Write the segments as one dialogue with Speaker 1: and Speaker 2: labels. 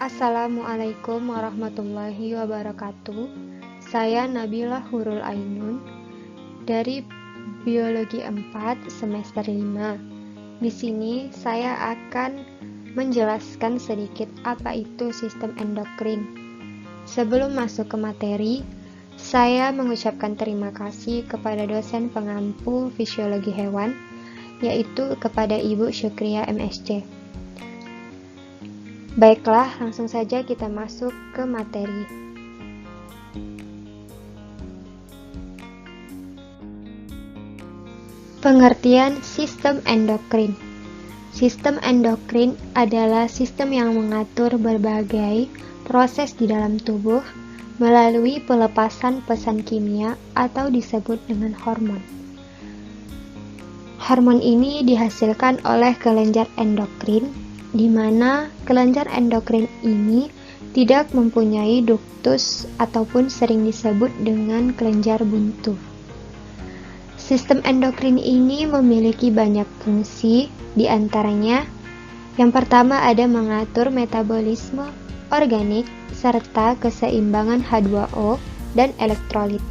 Speaker 1: Assalamualaikum warahmatullahi wabarakatuh. Saya Nabila Hurul Ainun dari Biologi 4 semester 5. Di sini saya akan menjelaskan sedikit apa itu sistem endokrin. Sebelum masuk ke materi, saya mengucapkan terima kasih kepada dosen pengampu fisiologi hewan, yaitu kepada Ibu Syukria MSc. Baiklah, langsung saja kita masuk ke materi. Pengertian sistem endokrin. Sistem endokrin adalah sistem yang mengatur berbagai proses di dalam tubuh melalui pelepasan pesan kimia atau disebut dengan hormon. Hormon ini dihasilkan oleh kelenjar endokrin, di mana kelenjar endokrin ini tidak mempunyai duktus ataupun sering disebut dengan kelenjar buntu. Sistem endokrin ini memiliki banyak fungsi, di antaranya yang pertama ada mengatur metabolisme organik serta keseimbangan H2O dan elektrolit,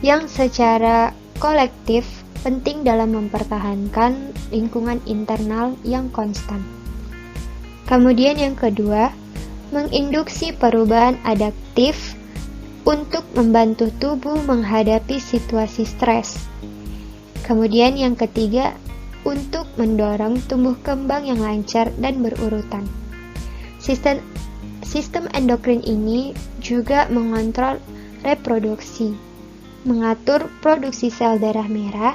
Speaker 1: yang secara kolektif penting dalam mempertahankan lingkungan internal yang konstan. Kemudian yang kedua, menginduksi perubahan adaptif untuk membantu tubuh menghadapi situasi stres. Kemudian yang ketiga, untuk mendorong tumbuh kembang yang lancar dan berurutan. Sistem endokrin ini juga mengontrol reproduksi, mengatur produksi sel darah merah,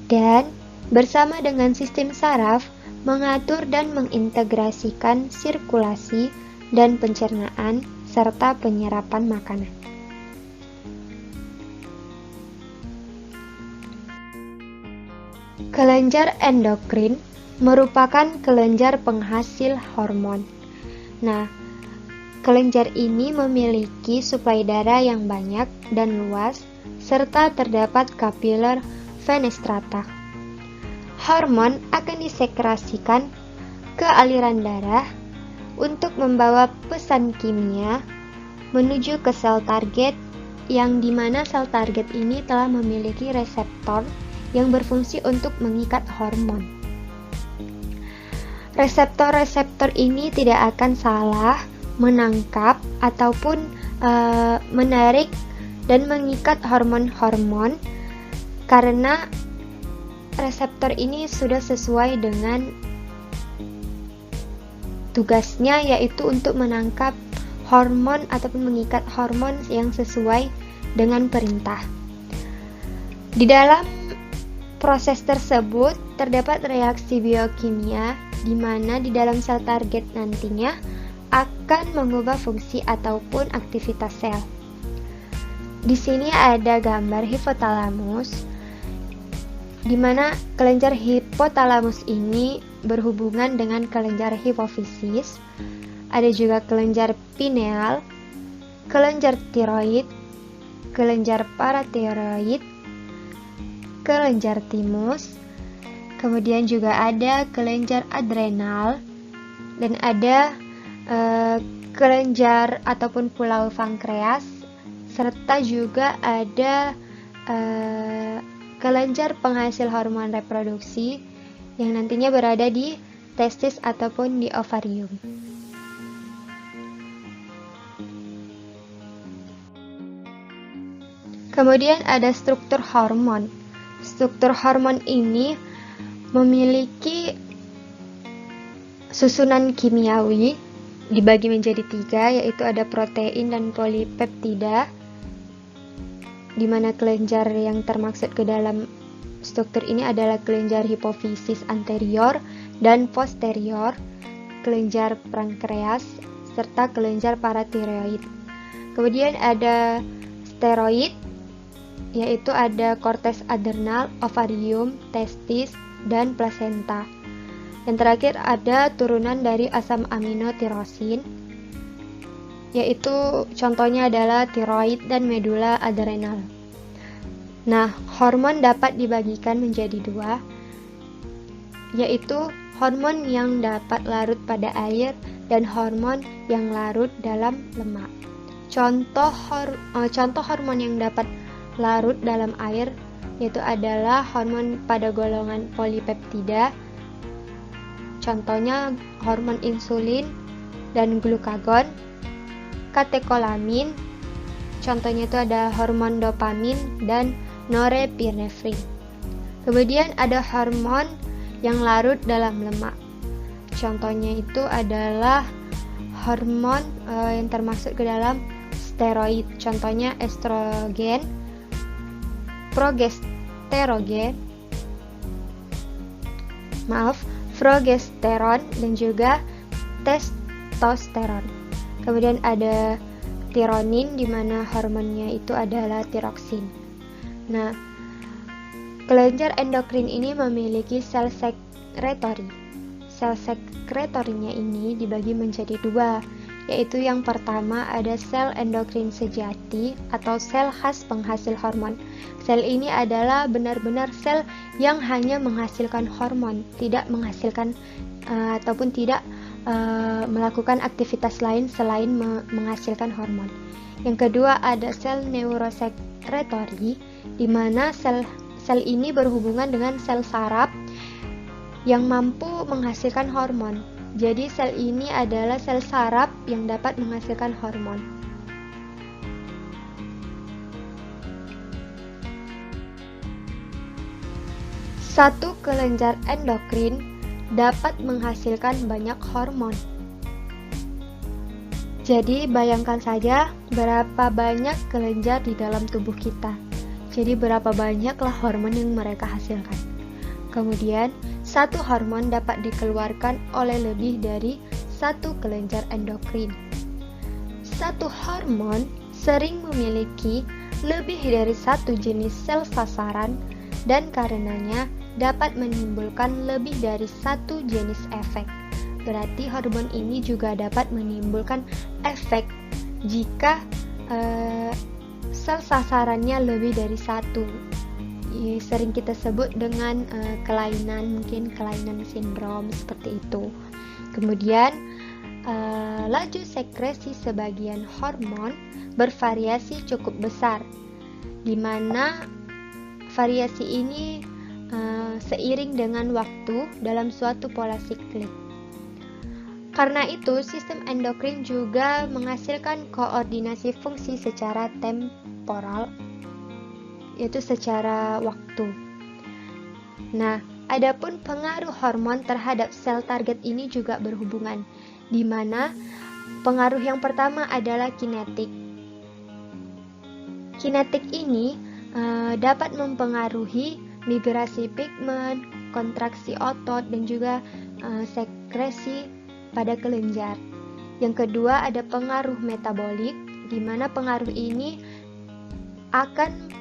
Speaker 1: dan bersama dengan sistem saraf, mengatur dan mengintegrasikan sirkulasi dan pencernaan serta penyerapan makanan. Kelenjar endokrin merupakan kelenjar penghasil hormon. Nah, kelenjar ini memiliki suplai darah yang banyak dan luas serta terdapat kapiler fenestrata. Hormon akan disekresikan ke aliran darah untuk membawa pesan kimia menuju ke sel target, yang dimana sel target ini telah memiliki reseptor yang berfungsi untuk mengikat hormon. Reseptor-reseptor ini tidak akan salah menangkap ataupun menarik dan mengikat hormon-hormon karena reseptor ini sudah sesuai dengan tugasnya, yaitu untuk menangkap hormon ataupun mengikat hormon yang sesuai dengan perintah. Di dalam proses tersebut terdapat reaksi biokimia di mana di dalam sel target nantinya akan mengubah fungsi ataupun aktivitas sel. Di sini ada gambar hipotalamus, di mana kelenjar hipotalamus ini berhubungan dengan kelenjar hipofisis. Ada juga kelenjar pineal, kelenjar tiroid, kelenjar paratiroid, kelenjar timus, kemudian juga ada kelenjar adrenal, dan ada kelenjar ataupun pulau pankreas, serta juga ada kelenjar penghasil hormon reproduksi yang nantinya berada di testis ataupun di ovarium. Kemudian ada struktur hormon. Struktur hormon ini memiliki susunan kimiawi dibagi menjadi 3, yaitu ada protein dan polipeptida, di mana kelenjar yang termaksud ke dalam struktur ini adalah kelenjar hipofisis anterior dan posterior, kelenjar pankreas, serta kelenjar paratiroid. Kemudian ada steroid, yaitu ada korteks adrenal, ovarium, testis, dan plasenta. Yang terakhir ada turunan dari asam amino tirosin, yaitu contohnya adalah tiroid dan medula adrenal. Nah, hormon dapat dibagikan menjadi 2, yaitu hormon yang dapat larut pada air dan hormon yang larut dalam lemak. Contoh hormon yang dapat larut dalam air yaitu adalah hormon pada golongan polipeptida. Contohnya hormon insulin dan glukagon, katekolamin. Contohnya itu ada hormon dopamin dan norepinefrin. Kemudian ada hormon yang larut dalam lemak. Contohnya itu adalah hormon yang termasuk ke dalam steroid. Contohnya estrogen, progesteron dan juga testosteron. Kemudian ada tironin di mana hormonnya itu adalah tiroksin. Nah, kelenjar endokrin ini memiliki sel sekretory. Sel sekretorinya ini dibagi menjadi dua, yaitu yang pertama ada sel endokrin sejati atau sel khas penghasil hormon. Sel ini adalah benar-benar sel yang hanya menghasilkan hormon, tidak menghasilkan ataupun tidak melakukan aktivitas lain selain menghasilkan hormon. Yang kedua ada sel neurosekretory, di mana sel ini berhubungan dengan sel saraf yang mampu menghasilkan hormon. Jadi sel ini adalah sel saraf yang dapat menghasilkan hormon. Satu kelenjar endokrin dapat menghasilkan banyak hormon. Jadi bayangkan saja berapa banyak kelenjar di dalam tubuh kita. Jadi berapa banyaklah hormon yang mereka hasilkan. Kemudian satu hormon dapat dikeluarkan oleh lebih dari satu kelenjar endokrin. Satu hormon sering memiliki lebih dari satu jenis sel sasaran dan karenanya dapat menimbulkan lebih dari satu jenis efek. Berarti hormon ini juga dapat menimbulkan efek jika sel sasarannya lebih dari satu. Sering kita sebut dengan kelainan, mungkin kelainan sindrom seperti itu. Kemudian laju sekresi sebagian hormon bervariasi cukup besar, di mana variasi ini seiring dengan waktu dalam suatu pola siklik. Karena itu, sistem endokrin juga menghasilkan koordinasi fungsi secara temporal, yaitu secara waktu. Nah, adapun pengaruh hormon terhadap sel target ini juga berhubungan, di mana pengaruh yang pertama adalah kinetik. Kinetik ini dapat mempengaruhi migrasi pigmen, kontraksi otot, dan juga sekresi pada kelenjar. Yang kedua ada pengaruh metabolik, di mana pengaruh ini akan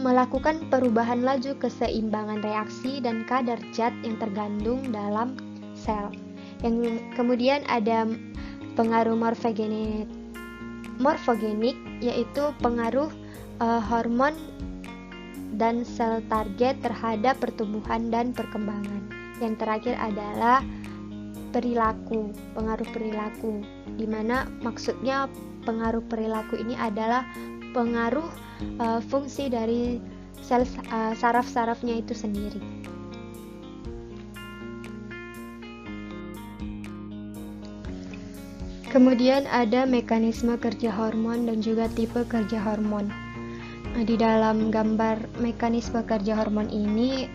Speaker 1: melakukan perubahan laju keseimbangan reaksi dan kadar zat yang tergandung dalam sel. Yang kemudian ada pengaruh morfogenik, yaitu pengaruh hormon dan sel target terhadap pertumbuhan dan perkembangan. Yang terakhir adalah perilaku, pengaruh perilaku, di mana maksudnya pengaruh perilaku ini adalah pengaruh fungsi dari sel saraf-sarafnya itu sendiri. Kemudian ada mekanisme kerja hormon dan juga tipe kerja hormon. Di dalam gambar mekanisme kerja hormon ini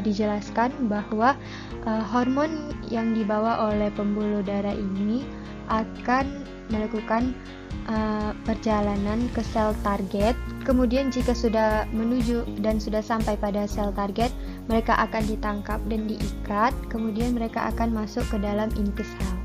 Speaker 1: dijelaskan bahwa hormon yang dibawa oleh pembuluh darah ini akan melakukan perjalanan ke sel target. Kemudian jika sudah menuju dan sudah sampai pada sel target, mereka akan ditangkap dan diikat, kemudian mereka akan masuk ke dalam inti sel.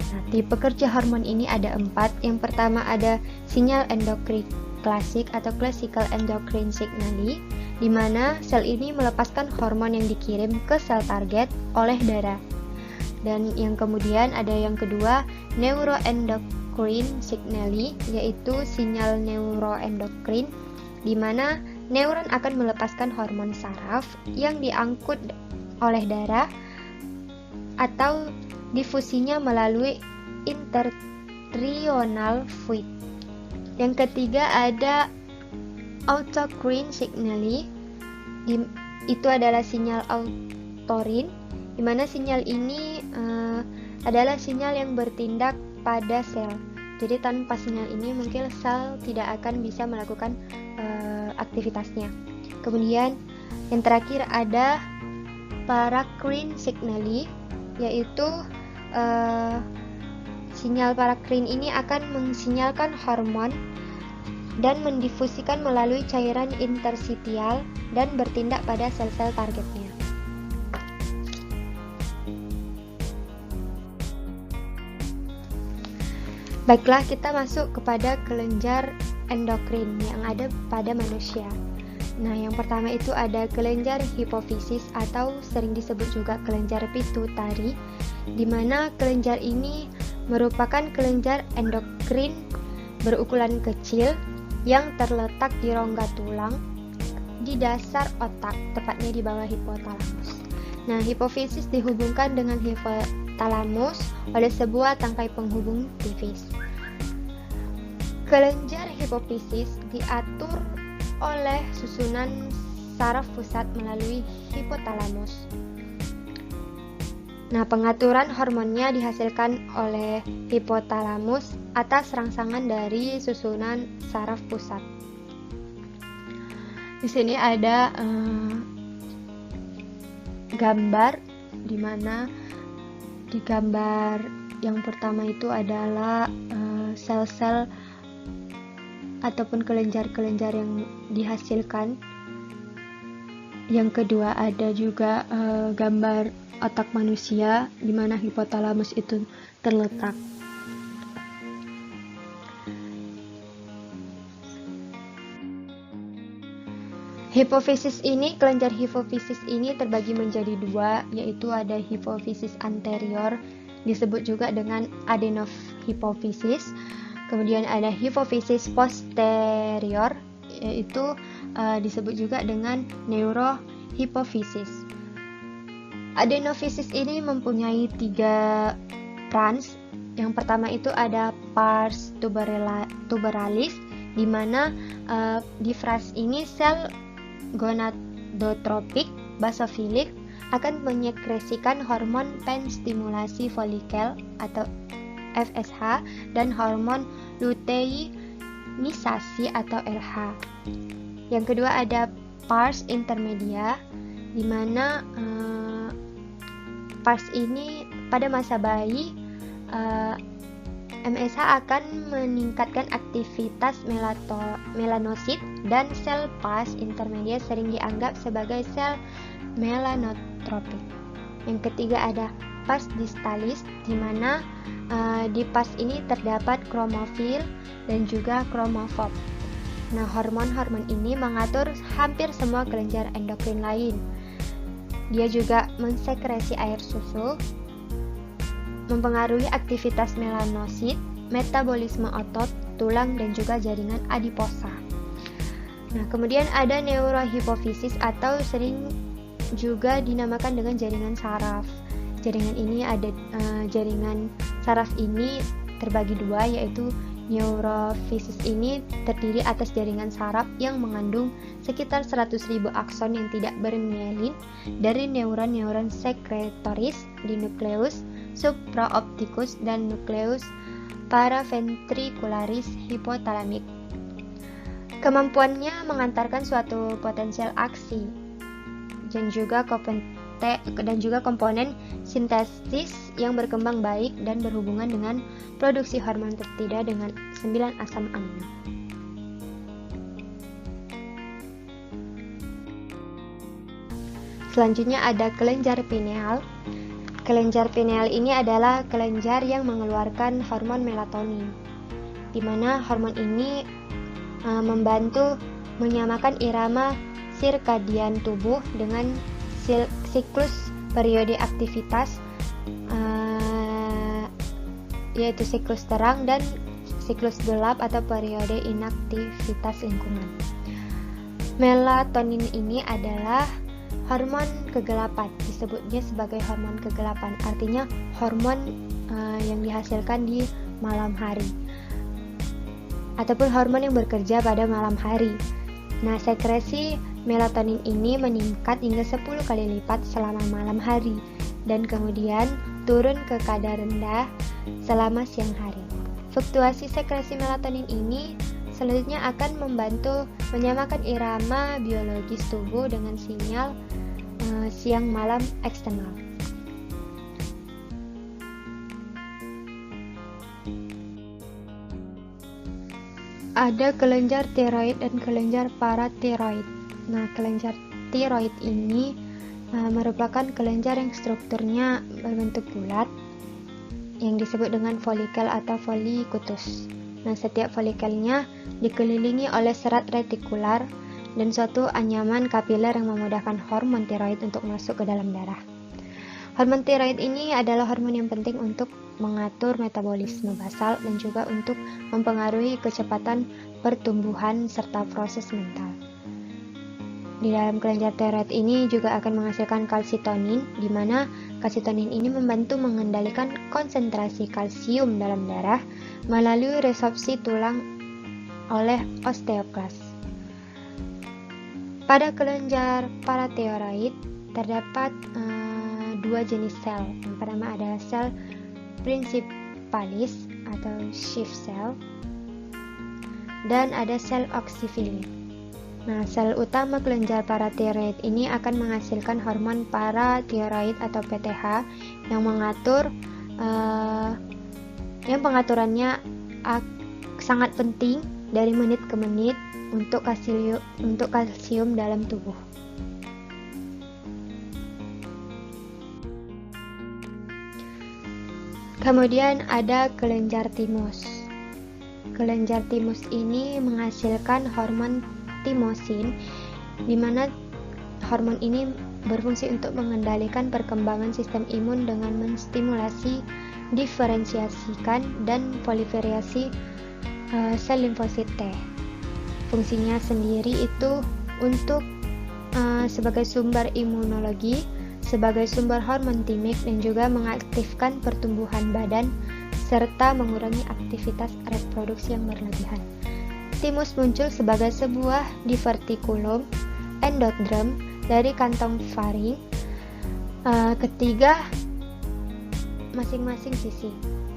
Speaker 1: Nah, tipe kerja hormon ini ada 4. Yang pertama ada sinyal endokrin klasik atau classical endocrine signaling, di mana sel ini melepaskan hormon yang dikirim ke sel target oleh darah. Dan yang kemudian ada yang kedua neuroendocrine signaling, yaitu sinyal neuroendokrin, di mana neuron akan melepaskan hormon saraf yang diangkut oleh darah atau difusinya melalui intertrigonal fluid. Yang ketiga ada autocrine signal, itu adalah sinyal autorin, di mana sinyal ini adalah sinyal yang bertindak pada sel. Jadi tanpa sinyal ini mungkin sel tidak akan bisa melakukan aktivitasnya. Kemudian yang terakhir ada paracrine signal, yaitu sinyal paracrine ini akan mensinyalkan hormon dan mendifusikan melalui cairan interstitial dan bertindak pada sel-sel targetnya. Baiklah, kita masuk kepada kelenjar endokrin yang ada pada manusia. Nah, yang pertama itu ada kelenjar hipofisis atau sering disebut juga kelenjar pituitari, di mana kelenjar ini merupakan kelenjar endokrin berukuran kecil yang terletak di rongga tulang di dasar otak, tepatnya di bawah hipotalamus. Nah, hipofisis dihubungkan dengan hipotalamus oleh sebuah tangkai penghubung tipis. Kelenjar hipofisis diatur oleh susunan saraf pusat melalui hipotalamus. Nah, pengaturan hormonnya dihasilkan oleh hipotalamus atas rangsangan dari susunan saraf pusat. Di sini ada gambar, di mana di gambar yang pertama itu adalah sel-sel ataupun kelenjar-kelenjar yang dihasilkan. Yang kedua ada juga gambar otak manusia, di mana hipotalamus itu terletak. Kelenjar hipofisis ini terbagi menjadi dua, yaitu ada hipofisis anterior, disebut juga dengan adenohipofisis. Kemudian ada hipofisis posterior, yaitu disebut juga dengan neurohipofisis. Adenofisis ini mempunyai 3 branch. Yang pertama itu ada pars tuberalis, di mana di fras ini sel gonadotropik basofilik akan menyekresikan hormon penstimulasi folikel atau FSH dan hormon luteinisasi atau LH. Yang kedua ada pars intermedia, di mana pars ini pada masa bayi MSH akan meningkatkan aktivitas melanosit, dan sel pars intermedia sering dianggap sebagai sel melanotropik. Yang ketiga ada pars distalis, di mana di pars ini terdapat kromofil dan juga kromofob. Nah, hormon-hormon ini mengatur hampir semua kelenjar endokrin lain. Dia juga mensekresi air susu, mempengaruhi aktivitas melanosit, metabolisme otot, tulang, dan juga jaringan adiposa. Nah, kemudian ada neurohipofisis atau sering juga dinamakan dengan jaringan saraf. Jaringan ini ada jaringan saraf ini terbagi dua, yaitu neurofisis ini terdiri atas jaringan saraf yang mengandung sekitar 100.000 akson yang tidak bermielin dari neuron-neuron sekretoris di nukleus supraoptikus dan nukleus paraventricularis hipotalamik. Kemampuannya mengantarkan suatu potensial aksi dan juga komponen sintesis yang berkembang baik dan berhubungan dengan produksi hormon peptida dengan 9 asam amino. Selanjutnya ada kelenjar pineal. Kelenjar pineal ini adalah kelenjar yang mengeluarkan hormon melatonin, di mana hormon ini membantu menyamakan irama sirkadian tubuh dengan siklus periode aktivitas, yaitu siklus terang dan siklus gelap atau periode inaktivitas lingkungan. Melatonin ini adalah hormon kegelapan, disebutnya sebagai hormon kegelapan, artinya hormon yang dihasilkan di malam hari ataupun hormon yang bekerja pada malam hari. Nah, sekresi melatonin ini meningkat hingga 10 kali lipat selama malam hari dan kemudian turun ke kadar rendah selama siang hari. Fluktuasi sekresi melatonin ini selanjutnya akan membantu menyamakan irama biologis tubuh dengan sinyal siang malam eksternal. Ada kelenjar tiroid dan kelenjar paratiroid. Nah, kelenjar tiroid ini merupakan kelenjar yang strukturnya berbentuk bulat yang disebut dengan folikel atau folikutus. Nah, setiap folikelnya dikelilingi oleh serat retikular dan suatu anyaman kapiler yang memudahkan hormon tiroid untuk masuk ke dalam darah. Hormon tiroid ini adalah hormon yang penting untuk mengatur metabolisme basal dan juga untuk mempengaruhi kecepatan pertumbuhan serta proses mental. Di dalam kelenjar tiroid ini juga akan menghasilkan kalsitonin, di mana kalsitonin ini membantu mengendalikan konsentrasi kalsium dalam darah melalui resorpsi tulang oleh osteoklas. Pada kelenjar paratiroid terdapat dua jenis sel. Yang pertama ada sel principalis atau Schiff cell dan ada sel oxyphilin. Nah, sel utama kelenjar paratiroid ini akan menghasilkan hormon paratiroid atau PTH yang mengatur yang pengaturannya sangat penting dari menit ke menit untuk kalsium dalam tubuh. Kemudian ada kelenjar timus. Kelenjar timus ini menghasilkan hormon timosin, di mana hormon ini berfungsi untuk mengendalikan perkembangan sistem imun dengan menstimulasi diferensiasikan dan proliferasi sel limfosit T. Fungsinya sendiri itu untuk sebagai sumber imunologi, sebagai sumber hormon timik, dan juga mengaktifkan pertumbuhan badan serta mengurangi aktivitas reproduksi yang berlebihan. Timus muncul sebagai sebuah divertikulum endoderm dari kantong faring ketiga masing-masing sisi.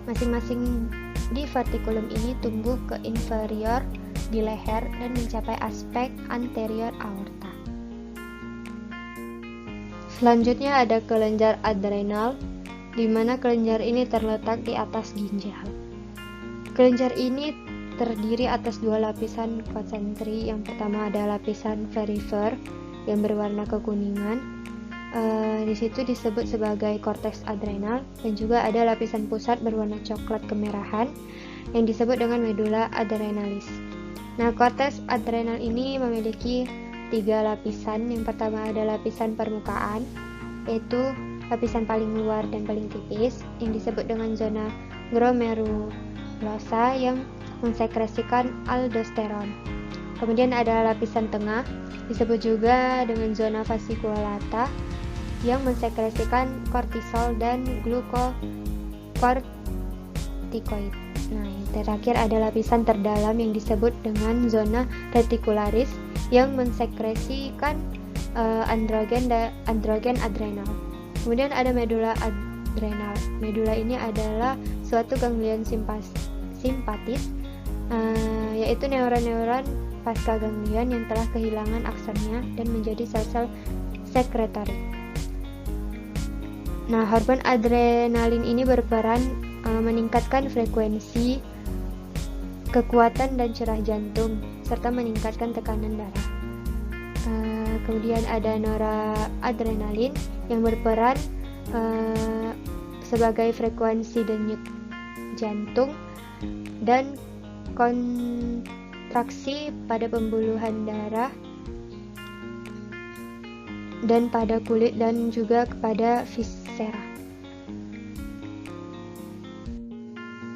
Speaker 1: Masing-masing divertikulum ini tumbuh ke inferior di leher dan mencapai aspek anterior aorta. Selanjutnya ada kelenjar adrenal, di mana kelenjar ini terletak di atas ginjal. Kelenjar ini terdiri atas dua lapisan konsentri. Yang pertama ada lapisan perifer yang berwarna kekuningan. Di situ disebut sebagai korteks adrenal, dan juga ada lapisan pusat berwarna coklat kemerahan yang disebut dengan medula adrenalis. Nah, korteks adrenal ini memiliki 3 lapisan. Yang pertama ada lapisan permukaan, yaitu lapisan paling luar dan paling tipis yang disebut dengan zona glomerulosa yang mensekresikan aldosteron. Kemudian ada lapisan tengah, disebut juga dengan zona fasciculata yang mensekresikan kortisol dan glukokortikoid. Nah, yang terakhir ada lapisan terdalam yang disebut dengan zona reticularis yang mensekresikan androgen adrenal. Kemudian ada medula adrenal. Medula ini adalah suatu ganglion simpatis, yaitu neuron-neuron pasca ganglion yang telah kehilangan aksennya dan menjadi sel-sel sekretorik. Nah, hormon adrenalin ini berperan meningkatkan frekuensi, kekuatan dan curah jantung, serta meningkatkan tekanan darah. Kemudian ada noradrenalin yang berperan sebagai frekuensi denyut jantung dan kontraksi pada pembuluhan darah dan pada kulit dan juga kepada viscera.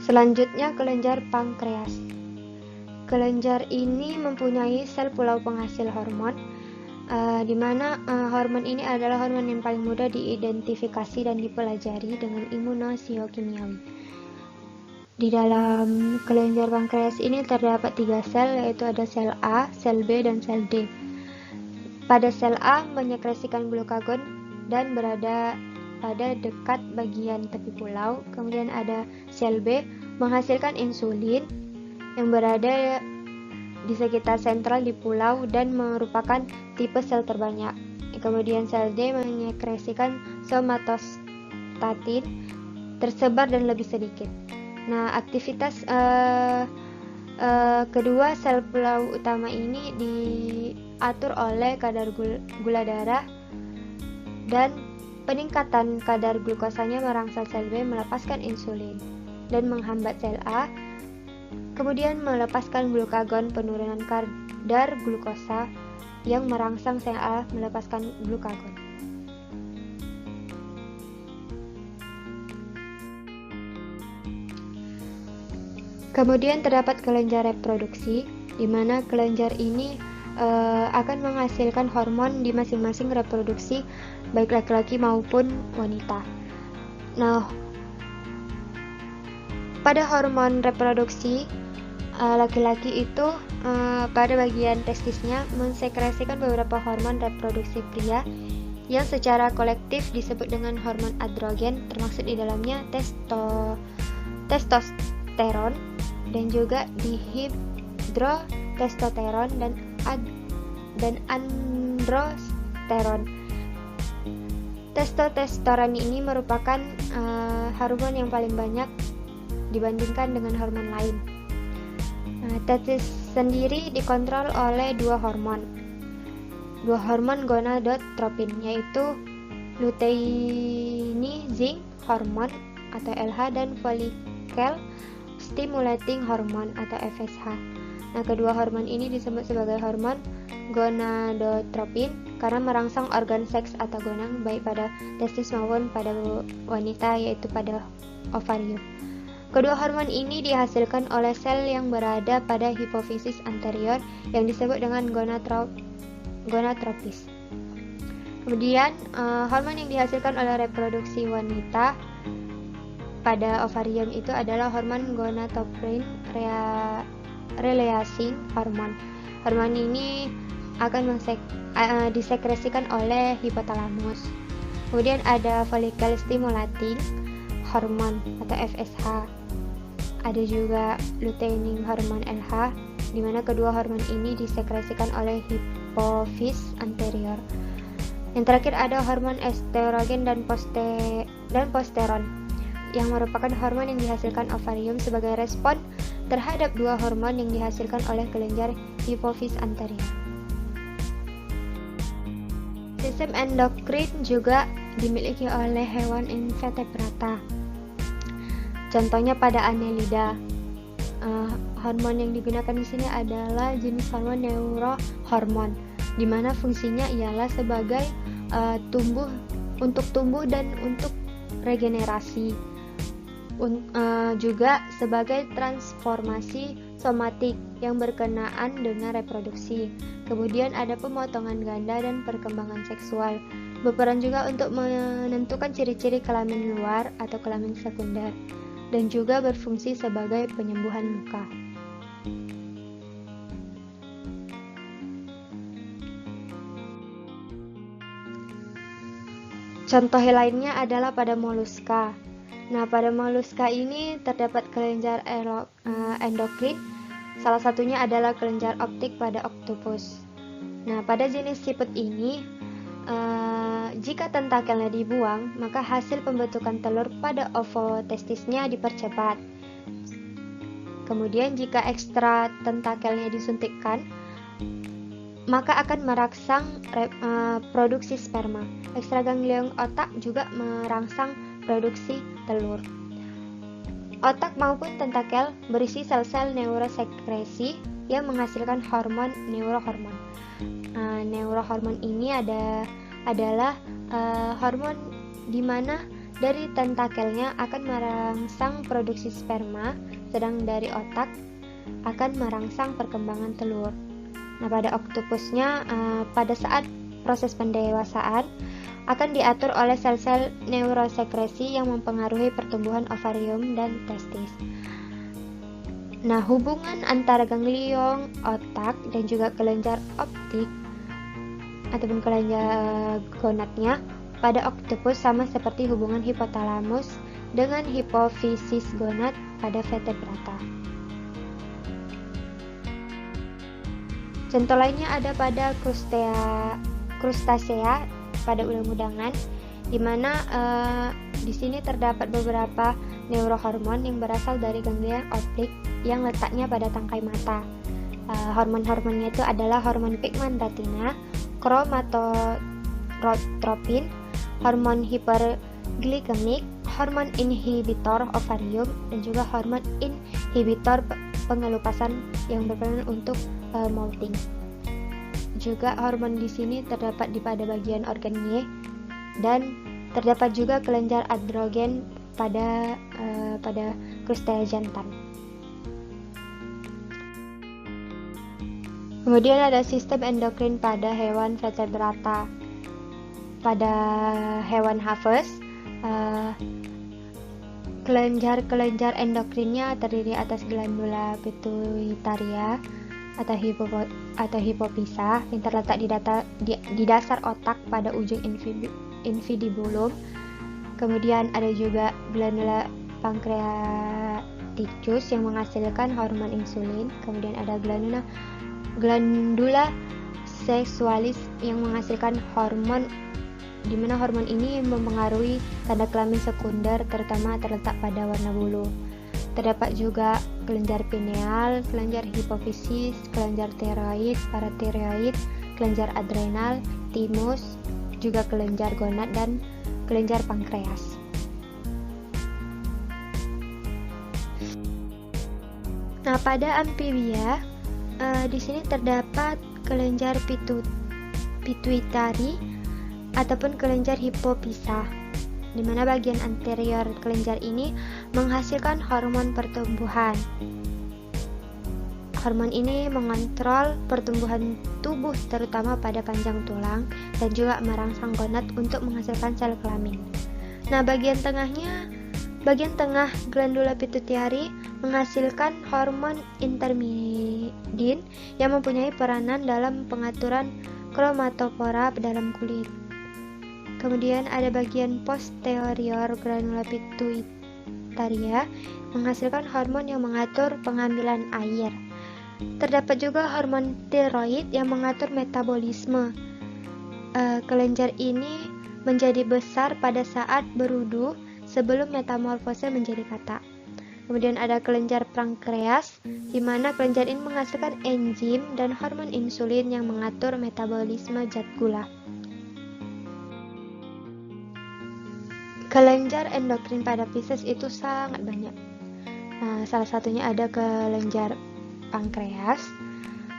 Speaker 1: Selanjutnya kelenjar pankreas. Kelenjar ini mempunyai sel pulau penghasil hormon di mana hormon ini adalah hormon yang paling mudah diidentifikasi dan dipelajari dengan imunobiokimiawi. Di dalam kelenjar pankreas ini terdapat 3 sel, yaitu ada sel A, sel B, dan sel D. Pada sel A menyekresikan glukagon dan berada pada dekat bagian tepi pulau. Kemudian ada sel B menghasilkan insulin yang berada di sekitar sentral di pulau dan merupakan tipe sel terbanyak. Kemudian sel D menyekresikan somatostatin tersebar dan lebih sedikit. Nah, aktivitas kedua sel pulau utama ini diatur oleh kadar gula darah, dan peningkatan kadar glukosanya merangsang sel B melepaskan insulin dan menghambat sel A, kemudian melepaskan glukagon, penurunan kadar glukosa yang merangsang sel A melepaskan glukagon. Kemudian terdapat kelenjar reproduksi, di mana kelenjar ini akan menghasilkan hormon di masing-masing reproduksi, baik laki-laki maupun wanita. Nah, pada hormon reproduksi laki-laki itu pada bagian testisnya mensekresikan beberapa hormon reproduksi pria yang secara kolektif disebut dengan hormon androgen, termasuk di dalamnya testosteron dan juga dihidrotestosteron dan androsteron. Testosteron ini merupakan hormon yang paling banyak dibandingkan dengan hormon lain. Testis sendiri dikontrol oleh dua hormon gonadotropin, yaitu luteinizing hormone atau LH dan follicle stimulating hormone atau FSH. Nah, kedua hormon ini disebut sebagai hormon gonadotropin karena merangsang organ seks atau gonang baik pada testis maupun pada wanita, yaitu pada ovarium. Kedua hormon ini dihasilkan oleh sel yang berada pada hipofisis anterior yang disebut dengan gonatropis. Kemudian hormon yang dihasilkan oleh reproduksi wanita pada ovarium itu adalah hormon gonadotropin releasing hormone. Hormon ini akan disekresikan oleh hipotalamus. Kemudian ada follicle stimulating hormone atau FSH. Ada juga luteinizing hormone LH, di mana kedua hormon ini disekresikan oleh hipofis anterior. Yang terakhir ada hormon estrogen dan posteron, yang merupakan hormon yang dihasilkan ovarium sebagai respon terhadap dua hormon yang dihasilkan oleh kelenjar hipofis anterior. Sistem endokrin juga dimiliki oleh hewan invertebrata. Contohnya pada Annelida. Hormon yang digunakan di sini adalah jenis hormon neurohormon, di mana fungsinya ialah sebagai untuk tumbuh dan untuk regenerasi, juga sebagai transformasi somatik yang berkenaan dengan reproduksi. Kemudian ada pemotongan ganda dan perkembangan seksual. Berperan juga untuk menentukan ciri-ciri kelamin luar atau kelamin sekunder, dan juga berfungsi sebagai penyembuhan luka. Contoh lainnya adalah pada moluska. Nah, pada moluska ini terdapat kelenjar endokrin. Salah satunya adalah kelenjar optik pada oktopus. Nah, pada jenis siput ini, jika tentakelnya dibuang, maka hasil pembentukan telur pada ovotestisnya dipercepat. Kemudian jika ekstra tentakelnya disuntikkan, maka akan merangsang produksi sperma. Ekstra ganglion otak juga merangsang produksi telur. Otak maupun tentakel berisi sel-sel neurosekresi yang menghasilkan hormon neurohormon. Neurohormon ini adalah hormon di mana dari tentakelnya akan merangsang produksi sperma, sedang dari otak akan merangsang perkembangan telur. Nah, pada oktopusnya pada saat proses pendewasaan akan diatur oleh sel-sel neurosekresi yang mempengaruhi pertumbuhan ovarium dan testis. Nah, hubungan antara ganglion otak dan juga kelenjar optik ataupun kelenjar gonadnya pada oktopus sama seperti hubungan hipotalamus dengan hipofisis gonad pada vertebrata. Contoh lainnya ada pada krustasea pada udang-udangan, di mana di sini terdapat beberapa neurohormon yang berasal dari ganglion optik yang letaknya pada tangkai mata. Hormon-hormonnya itu adalah hormon pigmentatina, kromatotropin, hormon hiperglikemik, hormon inhibitor ovarium, dan juga hormon inhibitor pengelupasan yang berperan untuk molting. Juga hormon di sini terdapat pada bagian organ Y, dan terdapat juga kelenjar androgen pada krustasea jantan. Kemudian ada sistem endokrin pada hewan vertebrata. Pada hewan Hafes, kelenjar endokrinnya terdiri atas glandula pituitaria atau hipofisa yang terletak di dasar otak pada ujung infundibulum. Kemudian ada juga glandula pankreaticus yang menghasilkan hormon insulin. Kemudian ada glandula sexualis yang menghasilkan hormon, di mana hormon ini mempengaruhi tanda kelamin sekunder, terutama terletak pada warna bulu. Terdapat juga kelenjar pineal, kelenjar hipofisis, kelenjar tiroid, paratiroid, kelenjar adrenal, timus, juga kelenjar gonad dan kelenjar pankreas. Nah, pada amfibia di sini terdapat kelenjar pituitari ataupun kelenjar hipofisa, di mana bagian anterior kelenjar ini menghasilkan hormon pertumbuhan. Hormon ini mengontrol pertumbuhan tubuh terutama pada panjang tulang dan juga merangsang gonad untuk menghasilkan sel kelamin. Nah, bagian tengah glandula pituitari menghasilkan hormon intermedin yang mempunyai peranan dalam pengaturan kromatofora dalam kulit. Kemudian ada bagian posterior glandula pituitaria menghasilkan hormon yang mengatur pengambilan air. Terdapat juga hormon tiroid yang mengatur metabolisme. Kelenjar ini menjadi besar pada saat berudu sebelum metamorfose menjadi katak. Kemudian ada kelenjar pankreas, di mana kelenjar ini menghasilkan enzim dan hormon insulin yang mengatur metabolisme zat gula. Kelenjar endokrin pada Pisces itu sangat banyak. Salah satunya ada kelenjar pankreas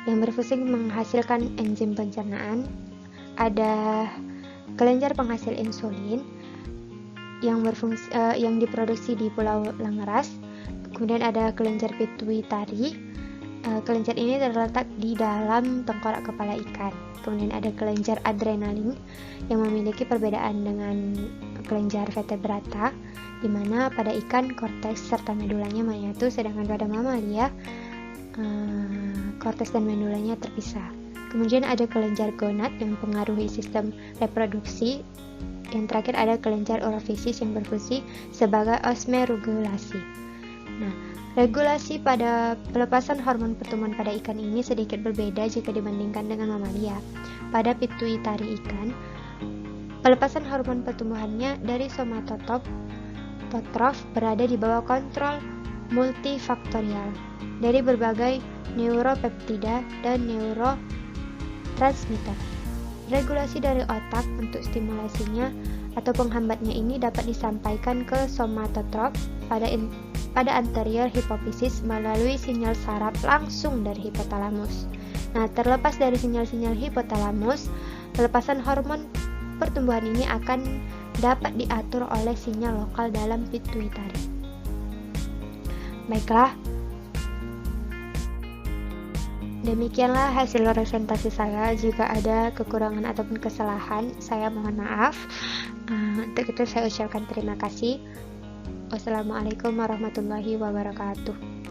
Speaker 1: yang berfungsi menghasilkan enzim pencernaan. Ada kelenjar penghasil insulin yang diproduksi di Pulau Langeras. Kemudian ada kelenjar pituitari. Kelenjar ini terletak di dalam tengkorak kepala ikan. Kemudian ada kelenjar adrenalin yang memiliki perbedaan dengan kelenjar vertebrata, di mana pada ikan korteks serta medulanya menyatu, sedangkan pada mamalia korteks dan medulanya terpisah. Kemudian ada kelenjar gonad yang mempengaruhi sistem reproduksi. Yang terakhir ada kelenjar orofisis yang berfungsi sebagai osmoregulasi. Nah, regulasi pada pelepasan hormon pertumbuhan pada ikan ini sedikit berbeda jika dibandingkan dengan mamalia. Pada pituitari ikan, pelepasan hormon pertumbuhannya dari somatotrof berada di bawah kontrol multifaktorial dari berbagai neuropeptida dan neurotransmitter. Regulasi dari otak untuk stimulasinya atau penghambatnya ini dapat disampaikan ke somatotrof pada anterior hipofisis melalui sinyal saraf langsung dari hipotalamus. Nah, terlepas dari sinyal-sinyal hipotalamus, pelepasan hormon pertumbuhan ini akan dapat diatur oleh sinyal lokal dalam pituitari. Baiklah. Demikianlah hasil presentasi saya. Jika ada kekurangan ataupun kesalahan, saya mohon maaf. Untuk itu saya ucapkan terima kasih. Wassalamualaikum warahmatullahi wabarakatuh.